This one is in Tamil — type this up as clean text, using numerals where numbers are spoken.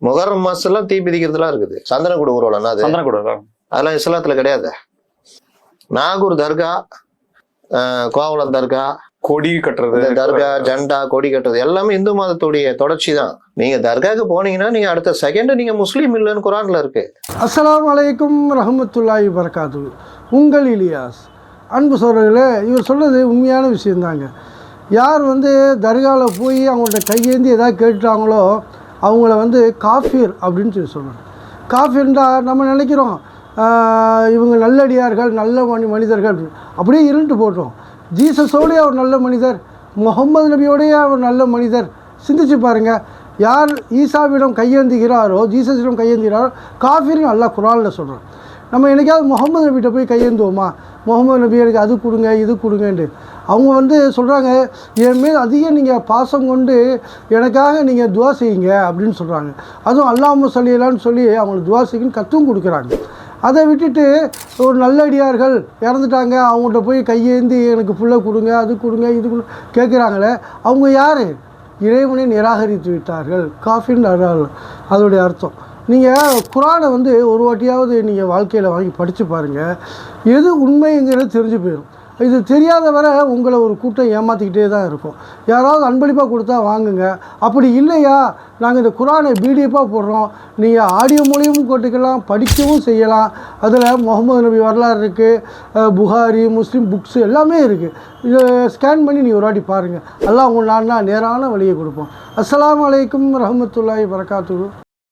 முகரம் மாசம்லாம் தீ பிதிக்கிறதுலாம் இருக்குது. சந்தனக்கூட ஊர்வலம் அது. சந்தனக்கூட அதெல்லாம் இஸ்லாத்துல கிடையாது. நாகூர் தர்கா, கோவளம் தர்கா, கொடி கட்டுறது, தர்கா, ஜெண்டா, கொடி கட்டுறது எல்லாமே இந்து மதத்துடைய தொடர்ச்சி தான். நீங்க தர்காவுக்கு போனீங்கன்னா நீங்க அடுத்த செகண்ட் நீங்க முஸ்லீம் இல்லைன்னு குரான்ல இருக்கு. அஸ்ஸலாமு அலைக்கும் ரஹ்மத்துல்லாஹி வபரகாத்துஹு. உங்கள் இலியாஸ். அன்பு சோழர்களே, இவர் சொல்றது உண்மையான விஷயந்தாங்க. யார் தர்காவில் போய் அவங்கள்ட்ட கையேந்தி எதாவது கேட்டுட்டாங்களோ அவங்கள காஃபிர் அப்படின்னு சொல்லி சொல்கிறாங்க. காஃபிர்ன்றா நம்ம நினைக்கிறோம் இவங்க நல்லடியார்கள், நல்ல மனிதர்கள், அப்படியே இருந்துட்டு போட்டோம். ஜீசஸோடைய ஒரு நல்ல மனிதர், முகமது நபியோடைய ஒரு நல்ல மனிதர். சிந்திச்சு பாருங்கள், யார் ஈசாவிடம் கையேந்துகிறாரோ, ஜீசஸிடம் கையேந்துகிறாரோ காஃபிர்னு அல்லாஹ் குர்ஆனில் சொல்கிறோம். நம்ம என்னைக்காவது முகமது நபிகிட்ட போய் கையேந்துவோமா? முகமது நபி எனக்கு அது கொடுங்க இது கொடுங்கன்ட்டு. அவங்க சொல்கிறாங்க, என் மேல் அதிகம் நீங்கள் பாசம் கொண்டு எனக்காக நீங்கள் துவா செய்யுங்க அப்படின்னு சொல்கிறாங்க. அதுவும் அல்லாஹும்ம ஸல்லின்னு சொல்லி அவங்களுக்கு துவா செய்யுன்னு கத்தும் கொடுக்குறாங்க. அதை விட்டுட்டு ஒரு நல்லடியார்கள் இறந்துட்டாங்க, அவங்கள்ட்ட போய் கையேந்தி எனக்கு புள்ள கொடுங்க அது கொடுங்க இது கொடுங்க கேட்குறாங்களே, அவங்க யார்? இறைவனை நிராகரித்து விட்டார்கள், காஃபின்னு அதோடைய அர்த்தம். நீங்கள் குர்ஆனை ஒரு வாட்டியாவது நீங்கள் வாழ்க்கையில் வாங்கி படித்து பாருங்கள், எது உண்மைங்கிறது தெரிஞ்சு போயிடும். இது தெரியாத வரை உங்களை ஒரு கூட்டம் ஏமாற்றிக்கிட்டே தான் இருக்கும். யாராவது அன்பளிப்பாக கொடுத்தா வாங்குங்க, அப்படி இல்லையா நாங்கள் இந்த குர்ஆனை பிடிஎஃபாக போடுறோம், நீங்கள் ஆடியோ மூலியமும் கேட்டுக்கலாம், படிக்கவும் செய்யலாம். அதில் முகமது நபி வரலாறு இருக்குது, புகாரி, முஸ்லீம் புக்ஸு எல்லாமே இருக்குது. இதை ஸ்கேன் பண்ணி நீங்கள் ஒரு வாட்டி பாருங்கள். அல்லாஹ் உங்கள் நான்னா நேரான வழியை கொடுப்போம். அஸ்ஸலாமு அலைக்கும் ரஹ்மத்துல்லாஹி வபரகாத்துஹு.